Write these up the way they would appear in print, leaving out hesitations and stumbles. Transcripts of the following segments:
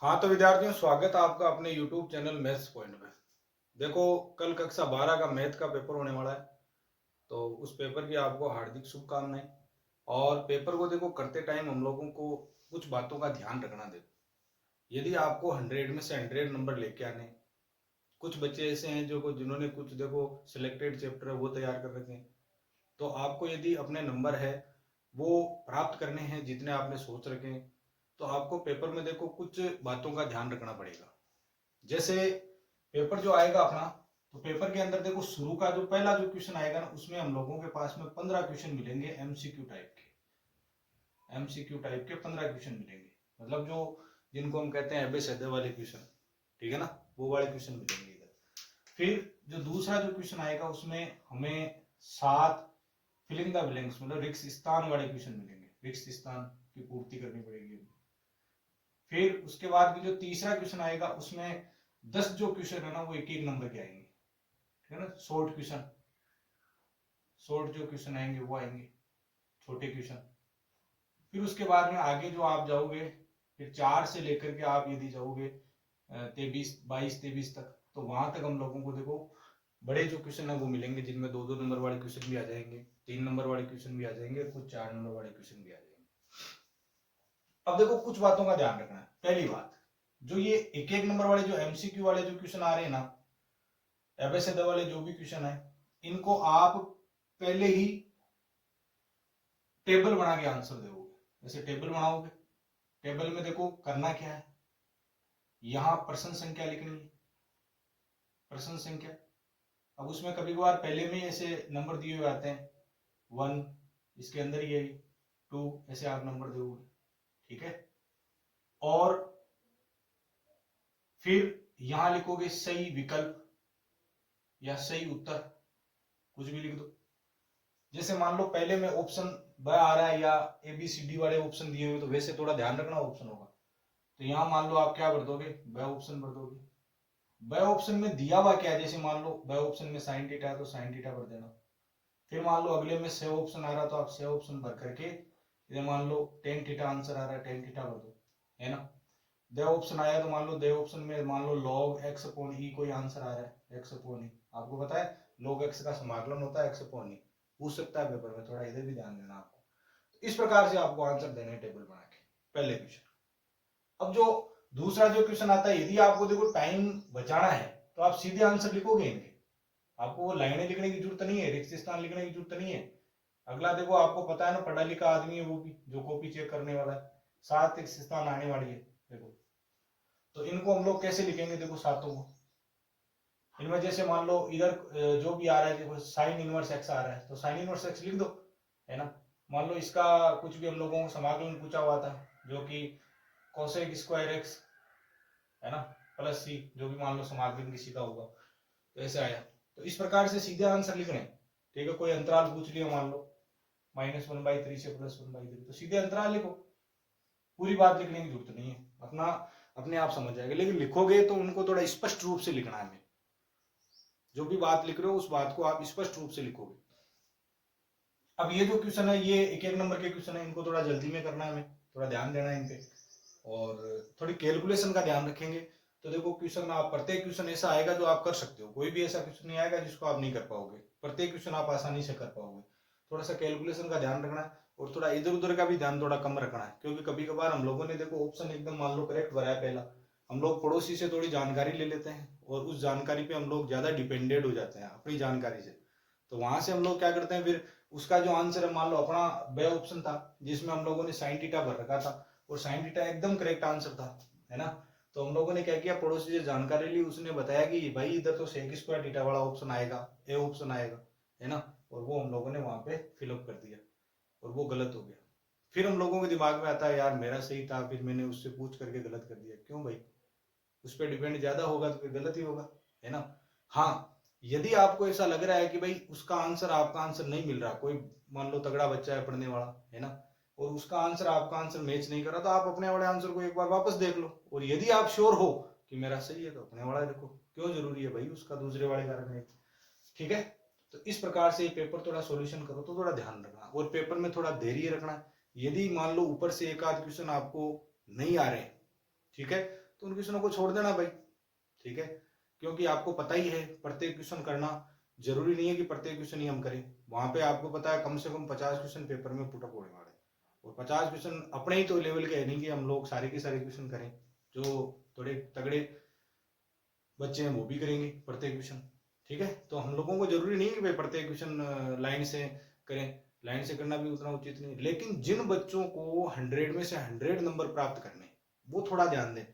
हाँ तो विद्यार्थियों, स्वागत है आपका अपने YouTube चैनल मैथ्स पॉइंट में। देखो, कल कक्षा 12 का मैथ का पेपर होने वाला है, तो उस पेपर की आपको हार्दिक शुभकामनाएं। और पेपर को देखो करते टाइम हम लोगों को कुछ बातों का ध्यान रखना। देखो, यदि आपको 100 में से 100 नंबर लेके आने, कुछ बच्चे ऐसे हैं जो जिन्होंने कुछ देखो सिलेक्टेड चैप्टर है वो तैयार कर रखे हैं, तो आपको यदि अपने नंबर है वो प्राप्त करने हैं जितने आपने सोच रखे हैं, तो आपको पेपर में देखो कुछ बातों का ध्यान रखना पड़ेगा। जैसे पेपर जो आएगा अपना, तो पेपर के अंदर देखो शुरू का जो पहला जो क्वेश्चन आएगा ना, उसमें हम लोगों के पास में 15 क्वेश्चन मिलेंगे एमसीक्यू टाइप के। एमसीक्यू टाइप के 15 क्वेश्चन मिलेंगे, मतलब जो जिनको हम कहते हैं एबे सैदे वाले क्वेश्चन, ठीक है ना, वो वाले क्वेश्चन मिलेंगे इधर। फिर जो दूसरा जो क्वेश्चन आएगा उसमें हमें 7 फिलिंग द ब्लैंक्स मतलब रिक्त स्थान वाले क्वेश्चन मिलेंगे, रिक्त स्थान की पूर्ति करनी पड़ेगी। फिर उसके बाद भी जो तीसरा क्वेश्चन आएगा उसमें 10 जो क्वेश्चन है ना वो एक एक नंबर के आएंगे, ठीक है ना। शॉर्ट क्वेश्चन, शॉर्ट जो क्वेश्चन आएंगे वो आएंगे, छोटे क्वेश्चन। फिर उसके बाद में आगे जो आप जाओगे, फिर 4 से लेकर के आप यदि जाओगे 23 22 23 तक, तो वहां तक हम लोगों को देखो बड़े जो क्वेश्चन है वो मिलेंगे, जिनमें 2 2 नंबर वाले क्वेश्चन भी आ जाएंगे, 3 नंबर वाले क्वेश्चन भी आ जाएंगे, कुछ 4 नंबर वाले क्वेश्चन भी आ जाएंगे। अब देखो कुछ बातों का ध्यान रखना है। पहली बात, जो ये एक एक नंबर वाले जो एमसीक्यू वाले जो क्वेश्चन आ रहे हैं ना, एबेसेड वाले जो भी क्वेश्चन है, इनको आप पहले ही टेबल बना के आंसर दोगे। जैसे टेबल बनाओगे, टेबल में देखो करना क्या है, यहां प्रश्न संख्या लिखनी है, प्रश्न संख्या। अब उसमें कभी कभार पहले में ऐसे नंबर दिए हुए आते हैं, 1 इसके अंदर ही है, 2 ऐसे आप नंबर दोगे, ठीक है। और फिर यहां लिखोगे सही विकल्प या सही उत्तर, कुछ भी लिख दो। जैसे मान लो पहले में ऑप्शन ब आ रहा है या ए बी सी डी वाले ऑप्शन दिए हुए, तो वैसे थोड़ा ध्यान रखना ऑप्शन होगा। तो यहां मान लो आप क्या भर दोगे, ब ऑप्शन भर दोगे। ब ऑप्शन में दिया हुआ क्या है, जैसे मान लो ब ऑप्शन में साइन थीटा है तो साइन थीटा भर देना। फिर मान लो अगले में से ऑप्शन आ रहा तो आप से ऑप्शन भर करके, इधर मान लो टेन थीटा आंसर आ रहा है, टेन थीटा भर दो, है ना। द ऑप्शन आया तो मान लो द ऑप्शन में मान लो log x अपॉन ई कोई आंसर आ रहा है, x अपॉन ई आपको पता है log x का समाकलन होता है x अपॉन ई, पूछ सकता है पेपर में, थोड़ा इधर भी ध्यान देना आपको। तो इस प्रकार से आपको आंसर देने हैं टेबल बना के, पहले क्वेश्चन। अब जो दूसरा जो क्वेश्चन आता है, यदि आपको देखो टाइम बचाना है तो आप सीधे आंसर लिखोगे इनके, आपको वो लाइनें लिखने की जरूरत नहीं है, रिक्त स्थान लिखने की जरूरत नहीं है। अगला देखो आपको पता है ना, पढ़ा लिखा आदमी है वो भी, जो कॉपी चेक करने वाला है, 7 रिक्त स्थान आने वाली है देखो। तो इनको हम लोग कैसे लिखेंगे, देखो सातों को, इनमें जैसे मान लो इधर जो भी आ रहा है, देखो साइन इनवर्स एक्स आ रहा है तो साइन इनवर्स एक्स लिख दो, है ना। मान लो इसका कुछ भी हम लोगों को समाकलन पूछा हुआ था, जो कि कोसेक स्क्वायर एक्स, है ना, प्लस सी, जो भी मान लो समाकलन किसी का होगा, तो ऐसे आया। तो इस प्रकार से सीधे आंसर लिखने, ठीक है। कोई अंतराल पूछ लिया मान लो -1/3 से +1/3, तो सीधे अंतराल लिखो, पूरी बात लिखने की जरूरत नहीं है, अपना अपने आप समझ जाएगा। लेकिन लिखोगे तो उनको थोड़ा स्पष्ट रूप से लिखना है, जो भी बात लिख रहे हो उस बात को आप स्पष्ट रूप से लिखोगे। अब ये जो क्वेश्चन है ये एक एक नंबर के क्वेश्चन है, इनको थोड़ा जल्दी में करना है, हमें थोड़ा ध्यान देना है इन पे, और थोड़ी कैलकुलेशन का ध्यान रखेंगे। तो देखो क्वेश्चन आप, प्रत्येक क्वेश्चन ऐसा आएगा जो आप कर सकते हो, कोई भी ऐसा क्वेश्चन नहीं आएगा जिसको आप नहीं कर पाओगे, प्रत्येक क्वेश्चन आप आसानी से कर पाओगे। थोड़ा सा कैलकुलेशन का ध्यान रखना है, और थोड़ा इधर उधर का भी ध्यान थोड़ा कम रखना है, क्योंकि कभी कभार हम लोगों ने देखो ऑप्शन एकदम मान लो करेक्ट भरा है पहला, हम लोग पड़ोसी से थोड़ी जानकारी ले लेते हैं और उस जानकारी पे हम लोग ज्यादा डिपेंडेड हो जाते हैं अपनी जानकारी से। तो वहां से हम लोग क्या करते हैं, फिर उसका जो आंसर है, मान लो अपना बे ऑप्शन था जिसमें हम लोगों ने साइन थीटा भर रखा था, और साइन थीटा एकदम करेक्ट आंसर था, है ना। तो हम लोगों ने क्या किया, पड़ोसी से जानकारी ली, उसने बताया कि भाई इधर तो सेक स्क्वायर थीटा वाला ऑप्शन आएगा, ए ऑप्शन आएगा, है ना। और वो हम लोगों ने वहां पे फिलअप कर दिया, और वो गलत हो गया। फिर हम लोगों के दिमाग में आता है यार मेरा सही था, फिर मैंने उससे पूछ करके गलत कर दिया, क्यों भाई, उस पर डिपेंड ज्यादा होगा तो फिर गलत ही होगा, है ना। हाँ, यदि आपको ऐसा लग रहा है कि भाई उसका आंसर आपका आंसर नहीं मिल रहा, कोई मान लो तगड़ा बच्चा है पढ़ने वाला, है ना, और उसका आंसर आपका आंसर मैच नहीं कर रहा, तो आप अपने वाले आंसर को एक बार वापस देख लो, और यदि आप श्योर हो कि मेरा सही है तो अपने वाला देखो, क्यों जरूरी है भाई उसका दूसरे वाले कारण है, ठीक है। तो इस प्रकार से पेपर थोड़ा सॉल्यूशन करो तो थोड़ा ध्यान रखना, और पेपर में थोड़ा धैर्य रखना। यदि मान लो ऊपर से एक आध क्वेश्चन आपको नहीं आ रहे, ठीक है, तो उन क्वेश्चनों को छोड़ देना भाई, ठीक है, क्योंकि आपको पता ही है प्रत्येक क्वेश्चन करना जरूरी नहीं है कि प्रत्येक क्वेश्चन ही हम करें। वहां पे आपको पता है कम से कम 50 क्वेश्चन पेपर में पुटअप होने वाले, और 50 क्वेश्चन अपने ही तो लेवल के है नहीं कि हम लोग सारे के सारे क्वेश्चन करें, जो थोड़े तगड़े बच्चे हैं वो भी करेंगे प्रत्येक क्वेश्चन, ठीक है। तो हम लोगों को जरूरी नहीं है कि भाई प्रत्येक क्वेश्चन लाइन से करें, लाइन से करना भी उतना उचित नहीं, लेकिन जिन बच्चों को 100 में से 100 नंबर प्राप्त करने वो थोड़ा ध्यान दें।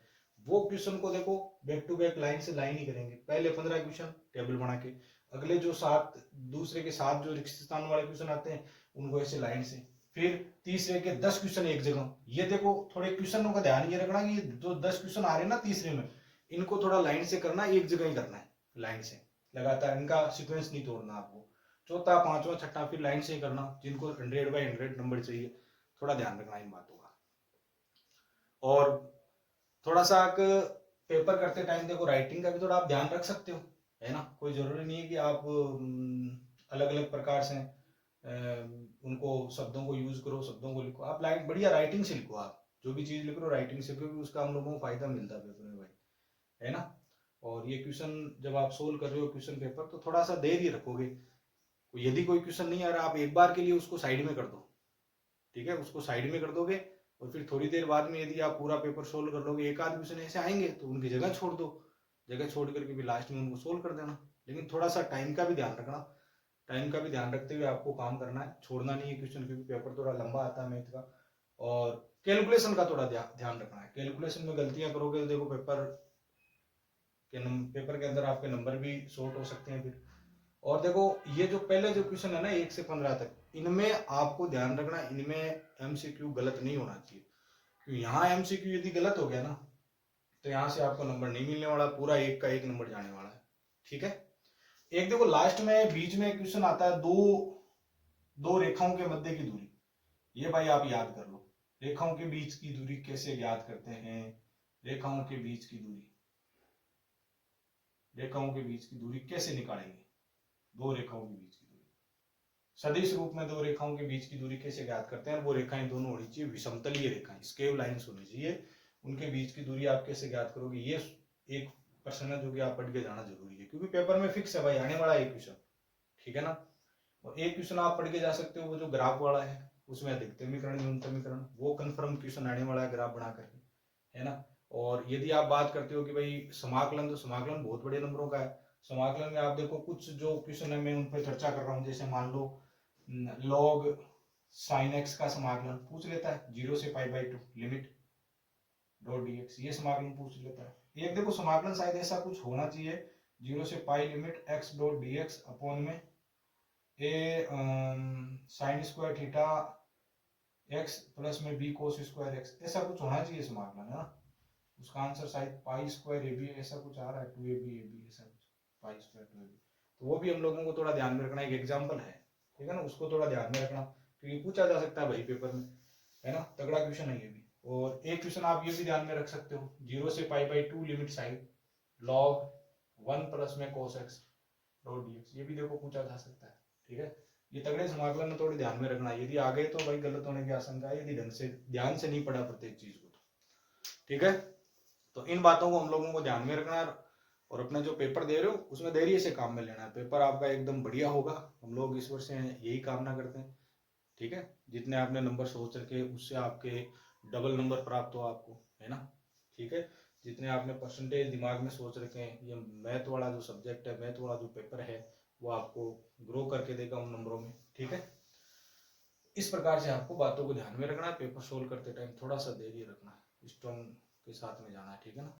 वो क्वेश्चन को देखो बैक टू बैक लाइन से लाइन ही करेंगे, पहले 15 क्वेश्चन टेबल बना के, अगले जो 7 दूसरे के 7 जो रिक्त स्थान वाले क्वेश्चन आते हैं उनको ऐसे लाइन से, फिर तीसरे के 10 क्वेश्चन एक जगह। ये देखो थोड़े क्वेश्चनों का ध्यान ये रखना कि जो 10 क्वेश्चन आ रहे हैं ना तीसरे में, इनको थोड़ा लाइन से करना, एक जगह ही करना है लाइन से लगातार, इनका सीक्वेंस नहीं तोड़ना आपको। चौथा पांचवा छठा फिर लाइन से ही करना, जिनको 100/100 नंबर चाहिए, थोड़ा ध्यान रखना इन बातों का। और थोड़ा सा पेपर करते टाइम देखो राइटिंग का भी थोड़ा आप ध्यान रख सकते हो, है ना। कोई जरूरी नहीं है कि आप अलग अलग प्रकार से उनको शब्दों को यूज करो, शब्दों को लिखो, आप लाइट बढ़िया राइटिंग से लिखो, आप जो भी चीज लिख रहे हो राइटिंग से, क्योंकि उसका हम लोगों को फायदा मिलता है पेपर में भाई, है ना। और ये क्वेश्चन जब आप सोल्व कर रहे हो क्वेश्चन पेपर, तो थोड़ा सा देर ही रखोगे। यदि कोई क्वेश्चन नहीं आ रहा, आप एक बार के लिए उसको साइड में कर दो, ठीक है, उसको साइड में कर दोगे, और फिर थोड़ी देर बाद में यदि आप पूरा पेपर सोल्व कर लोगे, एक आध क्वेश्चन ऐसे आएंगे तो उनकी जगह छोड़ दो, जगह छोड़ करके भी लास्ट में उनको सोल्व कर देना। लेकिन थोड़ा सा टाइम का भी ध्यान रखना, टाइम का भी ध्यान रखते हुए आपको काम करना है, छोड़ना नहीं है क्वेश्चन, क्योंकि पेपर थोड़ा लंबा आता है मैथ का। और कैलकुलेशन का थोड़ा ध्यान रखना है, कैलकुलेशन में गलतियां करोगे तो देखो पेपर के अंदर आपके नंबर भी शॉर्ट हो सकते हैं फिर। और देखो ये जो पहले जो क्वेश्चन है ना 1 से 15 तक, इनमें आपको ध्यान रखना, इनमें एमसीक्यू गलत नहीं होना चाहिए, क्योंकि यहाँ एमसीक्यू यदि गलत हो गया ना तो यहाँ से आपको नंबर नहीं मिलने वाला, पूरा 1 का 1 नंबर जाने वाला है, ठीक है। एक देखो लास्ट में बीच में क्वेश्चन आता है, दो रेखाओं के मध्य की दूरी, ये भाई आप याद कर लो, रेखाओं के बीच की दूरी कैसे याद करते हैं, रेखाओं के बीच की दूरी, रेखाओं के बीच की दूरी कैसे निकालेंगे, दो रेखाओं के बीच की दूरी, सदिश रूप में दो रेखाओं के बीच की दूरी कैसे ज्ञात करते हैं। वो रेखाएं दोनों होनी चाहिए विषमतलीय रेखाएं, स्केव लाइन्स होनी चाहिए, उनके बीच की दूरी आप कैसे ज्ञात करोगे, ये एक प्रश्न है जो कि आप पढ़ के जाना जरूरी है, क्योंकि पेपर में फिक्स है भाई आने वाला एक क्वेश्चन, ठीक है ना। और एक क्वेश्चन आप पढ़ के जा सकते हो, वो जो ग्राफ वाला है उसमें अधिकतमीकरण न्यूनतमीकरण, वो कंफर्म क्वेश्चन आने वाला है ग्राफ बना करके, है ना। और यदि आप बात करते हो कि भाई समाकलन, तो समाकलन बहुत बड़े नंबरों का है। समाकलन में आप देखो कुछ जो क्वेश्चन है मैं उन पर चर्चा कर रहा हूँ, जैसे मान लो लॉग साइन एक्स का समाकलन पूछ लेता है, 0 से π/2 लिमिट डॉट dx, ये समाकलन पूछ लेता है। एक देखो समाकलन शायद ऐसा कुछ होना चाहिए, 0 से π limit x dot dx upon में a sine square theta x plus में b कोस स्क्वायर x, ऐसा कुछ होना चाहिए समाकलन, है ना। उसका आंसर शायद π² ab ऐसा कुछ आ रहा है, 2ab ऐसा कुछ, π² 2ab, तो वो भी हम लोगों को थोड़ा ध्यान में रखना, एक एग्जांपल है, ठीक है ना, उसको थोड़ा ध्यान में रखना, क्योंकि पूछा जा सकता है भाई पेपर में, है ना, तगड़ा क्वेश्चन है ये भी। और एक क्वेश्चन आप ये भी ध्यान में रख सकते हो, 0 से π/2 लिमिट साइन log 1 प्लस में cos x डॉट dx, ये भी देखो पूछा जा सकता है, ठीक है। ये तगड़े समाकलन में थोड़े ध्यान में रखना, यदि आ गए तो भाई गलत होने की आशंका है, यदि ढंग से ध्यान से नहीं पढ़ा प्रत्येक चीज को तो, ठीक है। तो इन बातों को हम लोगों को ध्यान में रखना है, और अपने जो पेपर दे रहे हो उसमें धैर्य से काम में लेना है, पेपर आपका एकदम बढ़िया होगा, हम लोग इस वर्ष यही कामना करते हैं, ठीक है। जितने आपने नंबर सोच रखे उससे आपके डबल नंबर प्राप्त हो आपको, है ना, ठीक है। जितने आपने परसेंटेज दिमाग में सोच रखे हैं, ये मैथ वाला जो सब्जेक्ट है, मैथ वाला जो पेपर है, वो आपको ग्रो करके देगा उन नंबरों में, ठीक है। इस प्रकार से आपको बातों को ध्यान में रखना है, पेपर सोल्व करते टाइम थोड़ा सा धैर्य रखना है, स्ट्रॉन्ग के साथ में जाना है, ठीक है ना।